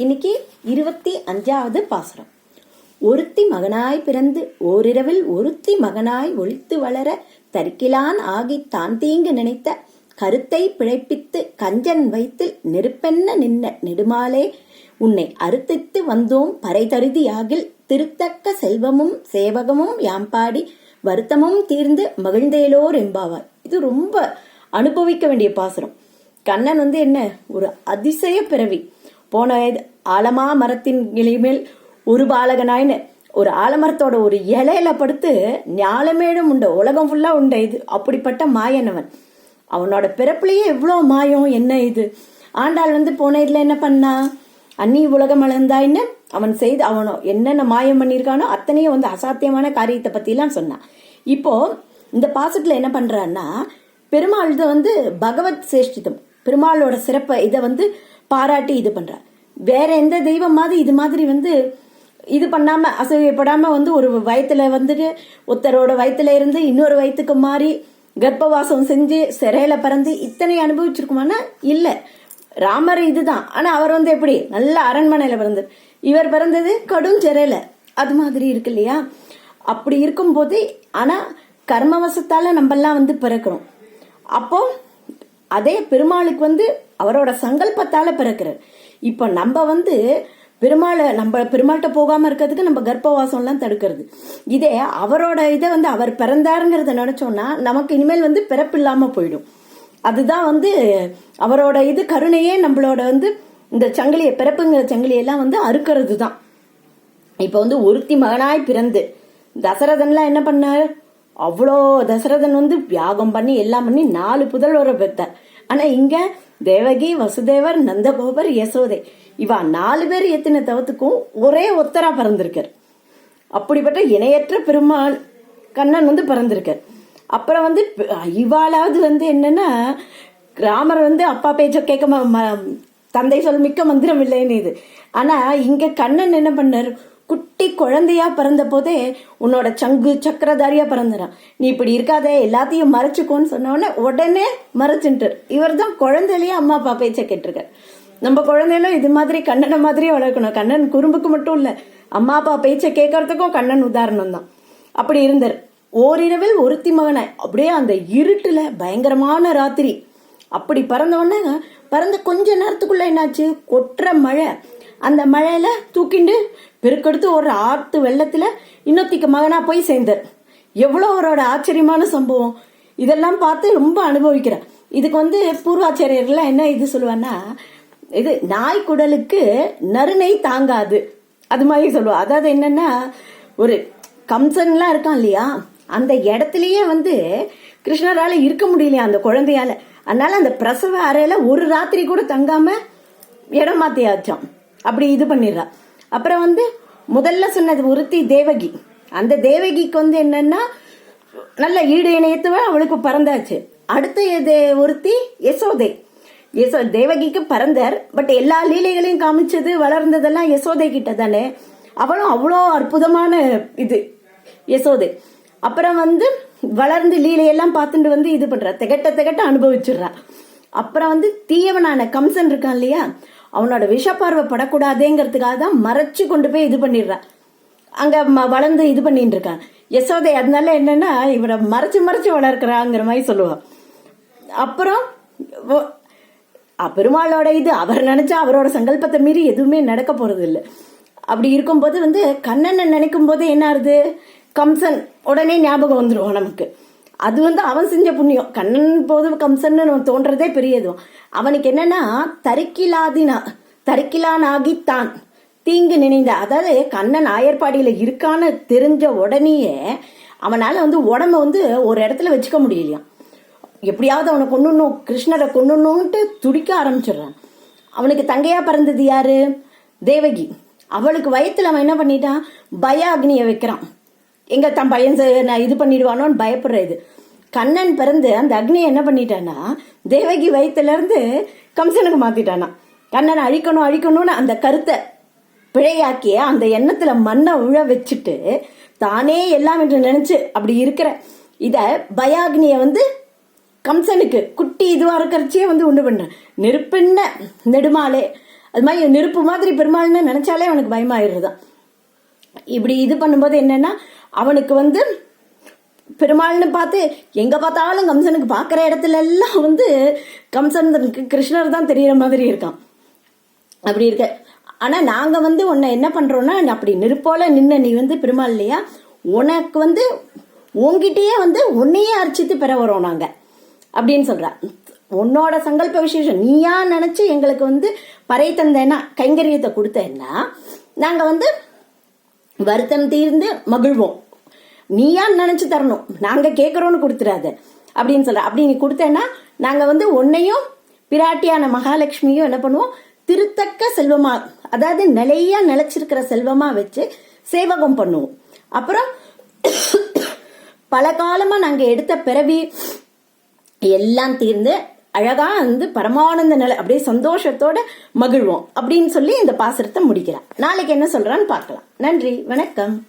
இன்னைக்கு 25வது பாசுரம். ஒருத்தி மகனாய் பிறந்து ஓரிரவில் ஒருத்தி மகனாய் ஒளித்து வளர தரிக்கிலான் ஆகி தான் தீங்கு நினைத்த கருத்தை பிழைப்பித்து கஞ்சன் வைத்து நெருப்பென்ன நின்ன நெடுமாலே உன்னை அறுத்தித்து வந்தோம் பறை தருதியாகில் திருத்தக்க செல்வமும் சேவகமும் யாம்பாடி வருத்தமும் தீர்ந்து மகிழ்ந்தேலோர் என்பாவார். இது ரொம்ப அனுபவிக்க வேண்டிய பாசுரம். கண்ணன் என்ன ஒரு அதிசய பிறவி. போன ஆலமா மரத்தின் இலைமேல் ஒரு பாலகனாயின்னு ஒரு ஆலமரத்தோட ஒரு இலையில படுத்து ஞாலமேடும் உண்ட, உலகம் ஃபுல்லா உண்ட. இது அப்படிப்பட்ட மாயனவன். அவனோட பிறப்புலயே எவ்வளவு மாயம். என்ன இது ஆண்டாள் போன இதுல என்ன பண்ணா, அன்னி உலகம் அளந்தாயின்னு அவன் செய்து அவனோ என்னென்ன மாயம் பண்ணிருக்கானோ அத்தனையும் அசாத்தியமான காரியத்தை பத்தி எல்லாம் சொன்னான். இப்போ இந்த பாசத்துல என்ன பண்றான்னா, பெருமாள் பகவத் சேஷ்டிதம், பெருமாளோட சிறப்பை இதை பாராட்டி இது பண்றார். வேற எந்த தெய்வம் மாதிரி இது மாதிரி இது பண்ணாம அசையப்படாம ஒரு வயத்துல ஒருத்தரோட வயத்துல இருந்து இன்னொரு வயத்துக்கு மாறி கர்ப்பவாசம் செஞ்சு சிறையில பிறந்து இத்தனை அனுபவிச்சிருக்குமானா இல்ல. ராமர் இதுதான். ஆனா அவர் எப்படி நல்ல அரண்மனையில பிறந்தார். இவர் பிறந்தது கடும் சிறையில. அது மாதிரி இருக்கு இல்லையா? அப்படி இருக்கும் போது ஆனா கர்மவசத்தால நம்ம எல்லாம் பிறக்கிறோம். அப்போ அதே பெருமாளுக்கு அவரோட சங்கல்பத்தால பிறக்கிறார். இப்ப நம்ம பெருமாள்கிட்ட போகாம இருக்கிறதுக்கு நம்ம கர்ப்பவாசம் எல்லாம் தடுக்கிறது. இதே அவரோட இதை அவர் பிறந்தாருங்கிறத நினைச்சோம்னா நமக்கு இனிமேல் பிறப்பு இல்லாம போயிடும். அதுதான் அவரோட இது கருணையே நம்மளோட இந்த சங்கிலியை, பிறப்புங்கிற சங்கிலியெல்லாம் அறுக்கிறது தான். இப்ப ஒருத்தி மகனாய் பிறந்து தசரதன்லாம் என்ன பண்ணாரு, அவ்வளோ தசரதன் யாகம் பண்ணி எல்லாம் பண்ணி 4 புதல்வரை பெற்றார். ஆனா இங்க தேவகி, வசுதேவர், நந்தகோபர், யசோதை இவா 4 பேர் எத்தனை தவத்துக்கும் ஒரே ஒத்தரா பிறந்திருக்கார். அப்படிப்பட்ட இணையற்ற பெருமாள் கண்ணன் பிறந்திருக்கார். அப்புறம் இவாளாவது என்னன்னா, ராமர் அப்பா பேச்ச கேட்க தந்தை சொல் மிக்க மந்திரம் இல்லைன்னு இது. ஆனா இங்க கண்ணன் என்ன பண்ணார், குட்டி குழந்தையா பிறந்த போதே உன்னோட சங்கு சக்கரதாரியா பிறந்துறான், நீ இப்படி இருக்காதே எல்லாத்தையும் மறைச்சுக்கோன்னு சொன்ன உடனே மறைச்சுட்டார். இவர் தான் குழந்தையிலேயே அம்மா அப்பா பேச்ச கேட்டிருக்கார். நம்ம குழந்தையில இது மாதிரி கண்ணனை மாதிரியே வளர்க்கணும். கண்ணன் குறும்புக்கு மட்டும் இல்ல, அம்மா அப்பா பேச்ச கேட்கறதுக்கும் கண்ணன் உதாரணம் தான். அப்படி இருந்தார். ஓரிரவில் ஒருத்தி மகனை அப்படியே அந்த இருட்டுல பயங்கரமான ராத்திரி அப்படி பிறந்தவொடனே பிறந்த கொஞ்ச நேரத்துக்குள்ள என்னாச்சு, கொற்ற மழை. அந்த மழையில தூக்கிண்டு பெருக்கெடுத்து ஒரு ஆத்து வெள்ளத்துல இன்னொத்திக்கு மகனா போய் சேர்ந்தார். எவ்வளவு அவரோட ஆச்சரியமான சம்பவம். இதெல்லாம் பார்த்து ரொம்ப அனுபவிக்கிறேன். இதுக்கு பூர்வாச்சாரியர்கள் என்ன இது சொல்லுவான்னா, இது நாய் குடலுக்கு நறுநெய் தாங்காது, அது மாதிரி சொல்லுவா. அதாவது என்னன்னா, ஒரு கம்சன்லாம் இருக்கான் இல்லையா, அந்த இடத்துலயே கிருஷ்ணரால இருக்க முடியலையா அந்த குழந்தையால. அதனால அந்த பிரசவ அறையில ஒரு ராத்திரி கூட தங்காம இடம் மாத்தியாச்சான். அப்படி இது பண்ணிடுறா. அப்புறம் முதல்ல சொன்னது ஒருத்தி தேவகி. அந்த தேவகிக்கு என்னன்னா நல்ல ஈடு இணையத்துவ அவளுக்கு பறந்தாச்சு. அடுத்த ஒருத்தி யசோதை. தேவகிக்கு பறந்தார். பட் எல்லா லீலைகளையும் காமிச்சது வளர்ந்ததெல்லாம் யசோதை கிட்ட தானே. அவளும் அவ்வளோ அற்புதமான இது யசோதை. அப்புறம் வளர்ந்து லீலையெல்லாம் பார்த்துட்டு இது பண்றா, திகட்ட அனுபவிச்சிடுறா. அப்புறம் தீயவனான கம்சன் இருக்கான் இல்லையா, அவனோட விஷப்பார்வை படக்கூடாதேங்கிறதுக்காக தான் மறைச்சு கொண்டு போய் இது பண்ணிடுறா. அங்க வளர்ந்து இது பண்ணிட்டு இருக்கான் யசோதை. அதனால என்னன்னா இவரை மறைச்சு வளர்க்கிறாங்கிற மாதிரி சொல்லுவான். அப்புறம் பெருமாளோட இது அவர் நினைச்சா அவரோட சங்கல்பத்தை மீறி எதுவுமே நடக்க போறது இல்லை. அப்படி இருக்கும்போது கண்ணனை நினைக்கும் போது என்ன ஆகுது, கம்சன் உடனே ஞாபகம் வந்துடும் நமக்கு. அது அவன் செஞ்ச புண்ணியம். கண்ணன் போது கம்சன் தோன்றதே பெரியதும். அவனுக்கு என்னன்னா தரிக்கிலான் ஆகித்தான் தீங்கு நினைந்த. அதாவது கண்ணன் ஆயர்பாடியில இருக்கான்னு தெரிஞ்ச உடனேயே அவனால உடம்ப ஒரு இடத்துல வச்சுக்க முடியலையா. எப்படியாவது அவனை கொண்டுணும், கிருஷ்ணரை கொண்டுணும்ட்டு துடிக்க ஆரம்பிச்சிடுறான். அவனுக்கு தங்கையா பிறந்தது யாரு, தேவகி. அவளுக்கு வயத்துல அவன் என்ன பண்ணிட்டான், பய அக்னிய வைக்கிறான். எங்க தன் பையன் நான் இது பண்ணிடுவானோன்னு பயப்படுற இது. கண்ணன் பிறந்து அந்த அக்னியை என்ன பண்ணிட்டானா தேவகி வயிற்றுல இருந்து கம்சனுக்கு மாத்திட்டானா. கண்ணனை அழிக்கணும்னு அந்த கருத்தை பிழையாக்கிய அந்த எண்ணத்துல மண்ணை உழ வச்சுட்டு தானே எல்லாம் என்று நினைச்சு அப்படி இருக்கிற இத பயாக்னிய கம்சனுக்கு குட்டி இதுவா இருக்கிறச்சே உண்டு பண்ண நெருப்பென்ன நெடுமாலே அது மாதிரி நெருப்பு மாதிரி பெருமாள்னு நினைச்சாலே அவனுக்கு பயமாயிடுதான். இப்படி இது பண்ணும்போது என்னன்னா அவனுக்கு வந்து பெருமாள்னு பார்த்து எங்க பார்த்தாலும் கம்சனுக்கு பார்க்குற இடத்துல எல்லாம் கம்சனுக்கு கிருஷ்ணர் தான் தெரியற மாதிரி இருக்கான். அப்படி இருக்க. ஆனா நாங்க உன்னை என்ன பண்றோம்னா, அப்படி நெருப்போல நின்ன நீ பெருமாள் இல்லையா, உனக்கு உன்கிட்டயே உன்னையே அர்ச்சித்து பெற வரோம் நாங்க அப்படின்னு சொல்ற. உன்னோட சங்கல்ப விசேஷம் நீயா நினைச்சு எங்களுக்கு பறை தந்தேன்னா, கைங்கரியத்தை கொடுத்தேன்னா நாங்க வருத்தம் தீர்ந்து மகிழ்வோம். நீயா நினைச்சு தரணும், நாங்க கேட்கறோம்னு கொடுத்துடாத அப்படின்னு சொல்ற. அப்படி நீ கொடுத்தேன்னா நாங்க உன்னையும் பிராட்டியான மகாலட்சுமியும் என்ன பண்ணுவோம், திருத்தக்க செல்வமா, அதாவது நிலையா நிலைச்சிருக்கிற செல்வமா வச்சு சேவகம் பண்ணுவோம். அப்புறம் பல காலமா நாங்க எடுத்த பிறவி எல்லாம் தீர்ந்து அழகா பரமானந்த நிலை அப்படியே சந்தோஷத்தோட மகிழ்வோம் அப்படின்னு சொல்லி இந்த பாசுரத்தை முடிக்கிறான். நாளைக்கு என்ன சொல்றான்னு பார்க்கலாம். நன்றி, வணக்கம்.